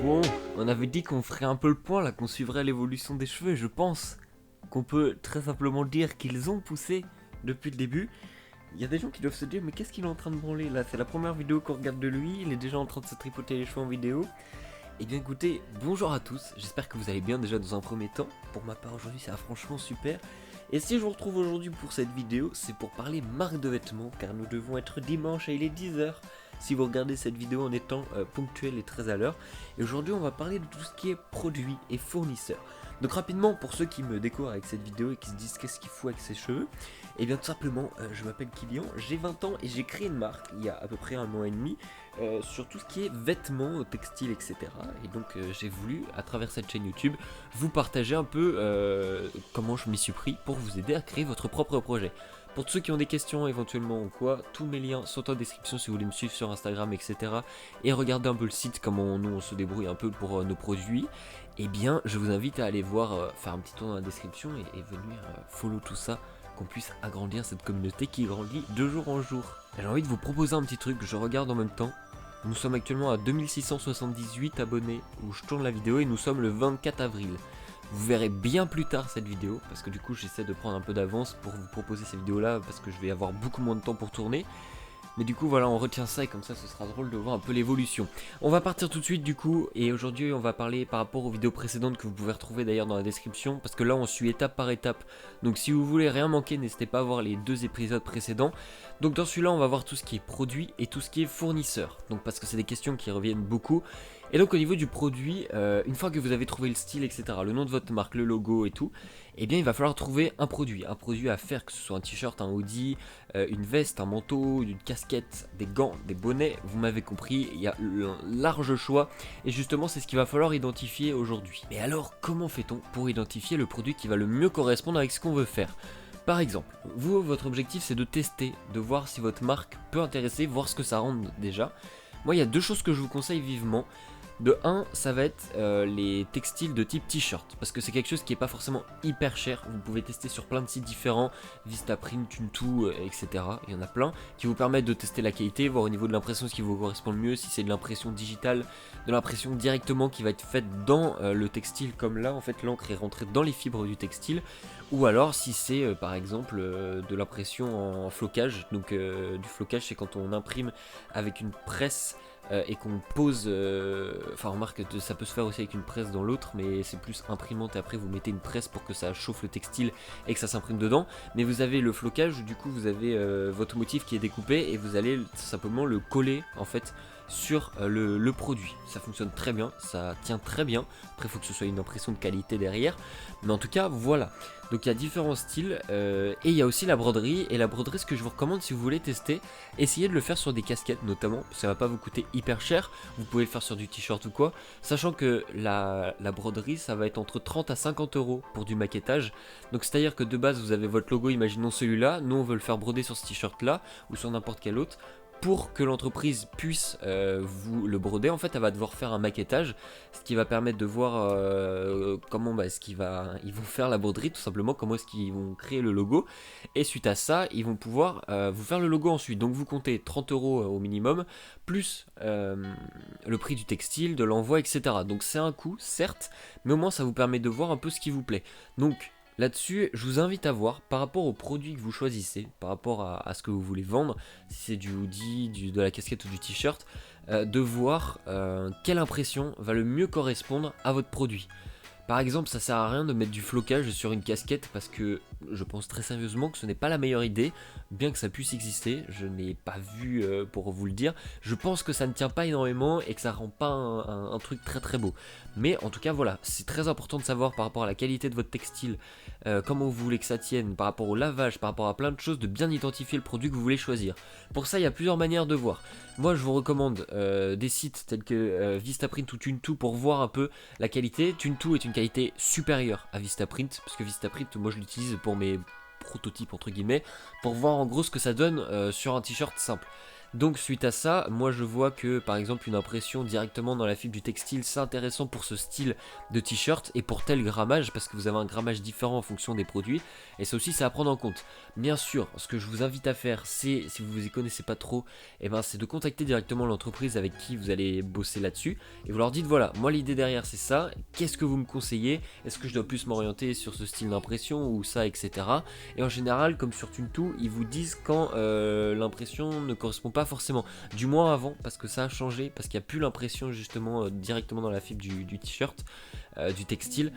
Bon, on avait dit qu'on ferait un peu le point là, qu'on suivrait l'évolution des cheveux et je pense qu'on peut très simplement dire qu'ils ont poussé depuis le début. Il y a des gens qui doivent se dire mais qu'est-ce qu'il est en train de branler là? C'est la première vidéo qu'on regarde de lui, il est déjà en train de se tripoter les cheveux en vidéo. Et bien écoutez, bonjour à tous, j'espère que vous allez bien déjà dans un premier temps. Pour ma part aujourd'hui ça va franchement super. Et si je vous retrouve aujourd'hui pour cette vidéo, c'est pour parler marque de vêtements, car nous devons être dimanche et il est 10h. Si vous regardez cette vidéo en étant ponctuel et très à l'heure. Et aujourd'hui on va parler de tout ce qui est produits et fournisseurs. Donc rapidement, pour ceux qui me découvrent avec cette vidéo et qui se disent qu'est-ce qu'il faut avec ses cheveux, et bien tout simplement, je m'appelle Kylian, j'ai 20 ans et j'ai créé une marque il y a à peu près 1 an et demi sur tout ce qui est vêtements, textiles, etc. Et donc j'ai voulu, à travers cette chaîne YouTube, vous partager un peu comment je m'y suis pris pour vous aider à créer votre propre projet. Pour tous ceux qui ont des questions éventuellement ou quoi, tous mes liens sont en description si vous voulez me suivre sur Instagram, etc. Et regarder un peu le site, comment nous on se débrouille un peu pour nos produits. Eh bien, je vous invite à aller voir, faire un petit tour dans la description et venir follow tout ça, qu'on puisse agrandir cette communauté qui grandit de jour en jour. J'ai envie de vous proposer un petit truc, je regarde en même temps. Nous sommes actuellement à 2678 abonnés où je tourne la vidéo et nous sommes le 24 avril. Vous verrez bien plus tard cette vidéo, parce que du coup j'essaie de prendre un peu d'avance pour vous proposer ces vidéos là, parce que je vais avoir beaucoup moins de temps pour tourner. Mais du coup voilà, on retient ça et comme ça ce sera drôle de voir un peu l'évolution. On va partir tout de suite du coup, et aujourd'hui on va parler par rapport aux vidéos précédentes que vous pouvez retrouver d'ailleurs dans la description, parce que là on suit étape par étape. Donc si vous voulez rien manquer, n'hésitez pas à voir les 2 épisodes précédents. Donc dans celui-là on va voir tout ce qui est produit et tout ce qui est fournisseur. Donc parce que c'est des questions qui reviennent beaucoup. Et donc au niveau du produit, une fois que vous avez trouvé le style, etc., le nom de votre marque, le logo et tout, eh bien il va falloir trouver un produit à faire, que ce soit un t-shirt, un hoodie, une veste, un manteau, une casquette, des gants, des bonnets, vous m'avez compris, il y a un large choix, et justement c'est ce qu'il va falloir identifier aujourd'hui. Mais alors comment fait-on pour identifier le produit qui va le mieux correspondre avec ce qu'on veut faire ? Par exemple, vous, votre objectif c'est de tester, de voir si votre marque peut intéresser, voir ce que ça rend déjà. Moi il y a 2 choses que je vous conseille vivement. De 1, ça va être les textiles de type t-shirt, parce que c'est quelque chose qui n'est pas forcément hyper cher. Vous pouvez tester sur plein de sites différents, Vistaprint, Tuntu, etc. Il y en a plein qui vous permettent de tester la qualité, voir au niveau de l'impression ce qui vous correspond le mieux, si c'est de l'impression digitale, de l'impression directement qui va être faite dans le textile, comme là en fait l'encre est rentrée dans les fibres du textile, ou alors si c'est par exemple de l'impression en flocage. Donc du flocage c'est quand on imprime avec une presse et qu'on pose, enfin remarque que ça peut se faire aussi avec une presse dans l'autre, mais c'est plus imprimante et après vous mettez une presse pour que ça chauffe le textile et que ça s'imprime dedans. Mais vous avez le flocage où du coup vous avez votre motif qui est découpé et vous allez simplement le coller en fait sur le produit. Ça fonctionne très bien, ça tient très bien. Après il faut que ce soit une impression de qualité derrière, mais en tout cas voilà. Donc il y a différents styles et il y a aussi la broderie. Et la broderie, ce que je vous recommande si vous voulez tester, essayez de le faire sur des casquettes notamment, ça va pas vous coûter hyper cher. Vous pouvez le faire sur du t-shirt ou quoi, sachant que la broderie ça va être entre 30 à 50 euros pour du maquettage. Donc c'est à dire que de base vous avez votre logo, imaginons celui-là, nous on veut le faire broder sur ce t-shirt là ou sur n'importe quel autre. Pour que l'entreprise puisse vous le broder, en fait, elle va devoir faire un maquettage, ce qui va permettre de voir comment ils vont faire la broderie, tout simplement, comment est-ce qu'ils vont créer le logo. Et suite à ça, ils vont pouvoir vous faire le logo ensuite. Donc vous comptez 30 euros au minimum, plus le prix du textile, de l'envoi, etc. Donc c'est un coût, certes, mais au moins ça vous permet de voir un peu ce qui vous plaît. Donc là-dessus, je vous invite à voir par rapport aux produits que vous choisissez, par rapport à ce que vous voulez vendre, si c'est du hoodie, de la casquette ou du t-shirt, de voir quelle impression va le mieux correspondre à votre produit. Par exemple, ça sert à rien de mettre du flocage sur une casquette parce que je pense très sérieusement que ce n'est pas la meilleure idée, bien que ça puisse exister, je n'ai pas vu pour vous le dire. Je pense que ça ne tient pas énormément et que ça rend pas un truc très très beau. Mais en tout cas voilà, c'est très important de savoir par rapport à la qualité de votre textile, comment vous voulez que ça tienne, par rapport au lavage, par rapport à plein de choses, de bien identifier le produit que vous voulez choisir. Pour ça, il y a plusieurs manières de voir. Moi je vous recommande des sites tels que Vistaprint ou Tuntu pour voir un peu la qualité. Tuntu est une qualité supérieure à Vistaprint, parce que Vistaprint, moi je l'utilise pour mes prototypes entre guillemets, pour voir en gros ce que ça donne sur un t-shirt simple. Donc suite à ça, moi je vois que par exemple une impression directement dans la fibre du textile, c'est intéressant pour ce style de t-shirt et pour tel grammage, parce que vous avez un grammage différent en fonction des produits, et ça aussi c'est à prendre en compte. Bien sûr, ce que je vous invite à faire, c'est, si vous y connaissez pas trop, c'est de contacter directement l'entreprise avec qui vous allez bosser là-dessus, et vous leur dites voilà, moi l'idée derrière c'est ça, qu'est-ce que vous me conseillez, est-ce que je dois plus m'orienter sur ce style d'impression ou ça, etc. Et en général, comme sur TuneTo, ils vous disent quand l'impression ne correspond pas forcément, du moins avant, parce que ça a changé, parce qu'il n'y a plus l'impression justement directement dans la fibre du t-shirt, du textile.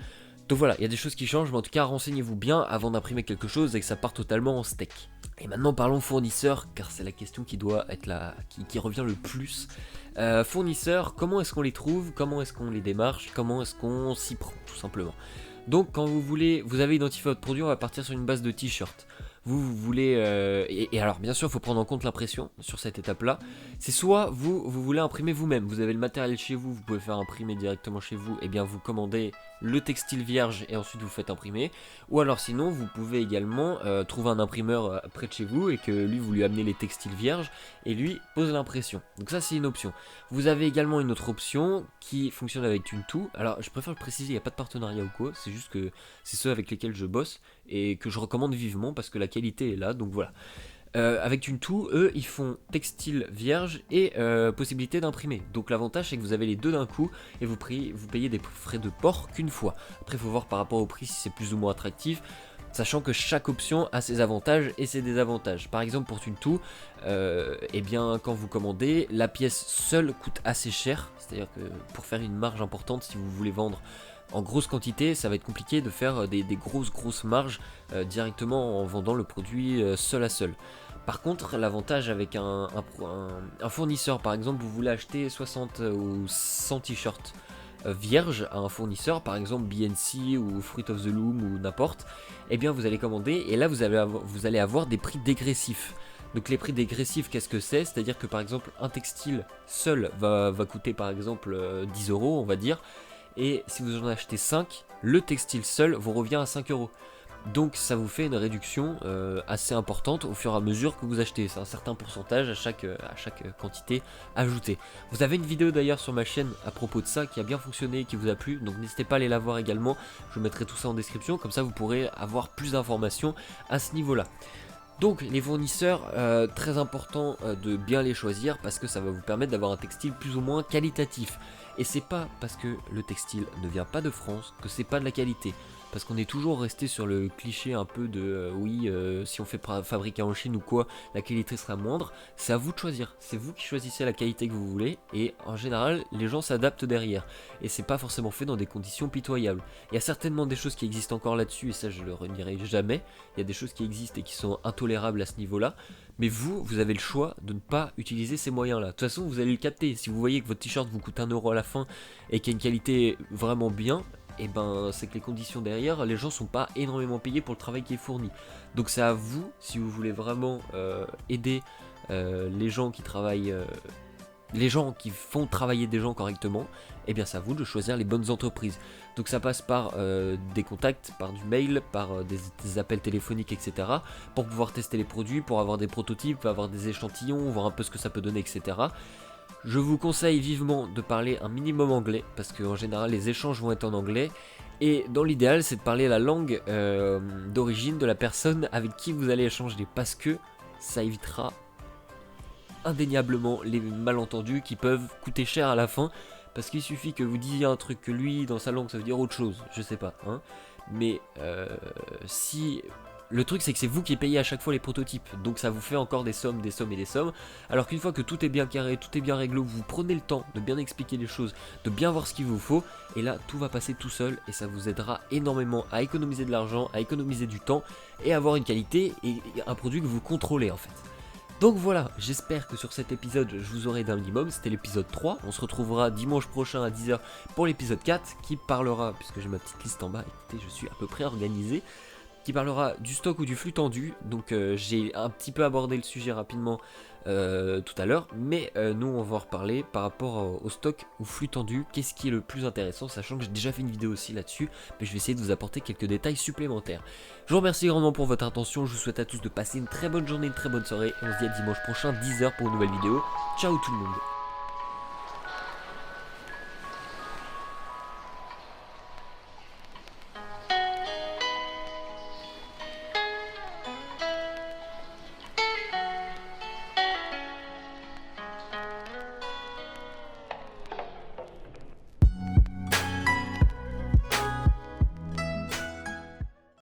Donc voilà, il y a des choses qui changent, mais en tout cas renseignez-vous bien avant d'imprimer quelque chose et que ça part totalement en steak. Et maintenant parlons fournisseurs, car c'est la question qui doit être là, qui revient le plus. Fournisseurs, comment est-ce qu'on les trouve, comment est-ce qu'on les démarche, comment est-ce qu'on s'y prend tout simplement. Donc quand vous avez identifié votre produit, on va partir sur une base de t-shirt. Vous voulez, et alors bien sûr il faut prendre en compte l'impression sur cette étape là, c'est soit vous voulez imprimer vous-même, vous avez le matériel chez vous, vous pouvez faire imprimer directement chez vous, et bien vous commandez le textile vierge et ensuite vous faites imprimer, ou alors sinon vous pouvez également trouver un imprimeur près de chez vous et que lui vous lui amenez les textiles vierges et lui pose l'impression. Donc ça c'est une option. Vous avez également une autre option qui fonctionne avec TuneTo. Alors je préfère le préciser, il n'y a pas de partenariat ou quoi, c'est juste que c'est ceux avec lesquels je bosse et que je recommande vivement parce que la qualité est là, donc voilà. Avec TuneTo, eux, ils font textile vierge et possibilité d'imprimer. Donc l'avantage, c'est que vous avez les deux d'un coup et vous payez des frais de port qu'une fois. Après, il faut voir par rapport au prix si c'est plus ou moins attractif, sachant que chaque option a ses avantages et ses désavantages. Par exemple, pour TuneTo, quand vous commandez, la pièce seule coûte assez cher. C'est-à-dire que pour faire une marge importante, si vous voulez vendre en grosse quantité, ça va être compliqué de faire des grosses marges directement en vendant le produit seul à seul. Par contre, l'avantage avec un fournisseur, par exemple, vous voulez acheter 60 ou 100 t-shirts vierges à un fournisseur, par exemple BNC ou Fruit of the Loom ou n'importe, et bien vous allez commander et là vous allez avoir des prix dégressifs. Donc les prix dégressifs, qu'est-ce que c'est? C'est-à-dire que par exemple un textile seul va coûter par exemple 10 €, on va dire. Et si vous en achetez 5, le textile seul vous revient à 5 €. Donc ça vous fait une réduction assez importante au fur et à mesure que vous achetez. C'est un certain pourcentage à chaque quantité ajoutée. Vous avez une vidéo d'ailleurs sur ma chaîne à propos de ça qui a bien fonctionné et qui vous a plu. Donc n'hésitez pas à aller la voir également. Je mettrai tout ça en description. Comme ça vous pourrez avoir plus d'informations à ce niveau-là. Donc les fournisseurs, très important de bien les choisir parce que ça va vous permettre d'avoir un textile plus ou moins qualitatif. Et c'est pas parce que le textile ne vient pas de France que c'est pas de la qualité. Parce qu'on est toujours resté sur le cliché un peu de si on fait fabriquer en Chine ou quoi, la qualité sera moindre. C'est à vous de choisir, c'est vous qui choisissez la qualité que vous voulez et en général les gens s'adaptent derrière. Et c'est pas forcément fait dans des conditions pitoyables. Il y a certainement des choses qui existent encore là-dessus et ça je le renierai jamais. Il y a des choses qui existent et qui sont intolérables à ce niveau-là. Mais vous avez le choix de ne pas utiliser ces moyens-là. De toute façon, vous allez le capter. Si vous voyez que votre t-shirt vous coûte 1 € à la fin et qu'il y a une qualité vraiment bien, et c'est que les conditions derrière, les gens sont pas énormément payés pour le travail qui est fourni. Donc c'est à vous, si vous voulez vraiment aider les gens qui travaillent, les gens qui font travailler des gens correctement, et bien c'est à vous de choisir les bonnes entreprises. Donc ça passe par des contacts, par du mail, par des appels téléphoniques, etc. pour pouvoir tester les produits, pour avoir des prototypes, avoir des échantillons, voir un peu ce que ça peut donner, etc. Je vous conseille vivement de parler un minimum anglais, parce qu'en général les échanges vont être en anglais, et dans l'idéal c'est de parler la langue d'origine de la personne avec qui vous allez échanger, parce que ça évitera indéniablement les malentendus qui peuvent coûter cher à la fin, parce qu'il suffit que vous disiez un truc que lui dans sa langue ça veut dire autre chose, je sais pas, hein. Mais si... Le truc c'est que c'est vous qui payez à chaque fois les prototypes, donc ça vous fait encore des sommes, alors qu'une fois que tout est bien carré, tout est bien réglé, vous prenez le temps de bien expliquer les choses, de bien voir ce qu'il vous faut, et là tout va passer tout seul, et ça vous aidera énormément à économiser de l'argent, à économiser du temps, et avoir une qualité et un produit que vous contrôlez en fait. Donc voilà, j'espère que sur cet épisode je vous aurai d'un minimum, c'était l'épisode 3, on se retrouvera dimanche prochain à 10 h pour l'épisode 4 qui parlera, puisque j'ai ma petite liste en bas, écoutez je suis à peu près organisé, qui parlera du stock ou du flux tendu. Donc j'ai un petit peu abordé le sujet rapidement tout à l'heure, mais nous on va en reparler par rapport au stock ou flux tendu, qu'est-ce qui est le plus intéressant, sachant que j'ai déjà fait une vidéo aussi là-dessus, mais je vais essayer de vous apporter quelques détails supplémentaires. Je vous remercie grandement pour votre attention, je vous souhaite à tous de passer une très bonne journée, une très bonne soirée, et on se dit à dimanche prochain 10 h pour une nouvelle vidéo. Ciao tout le monde.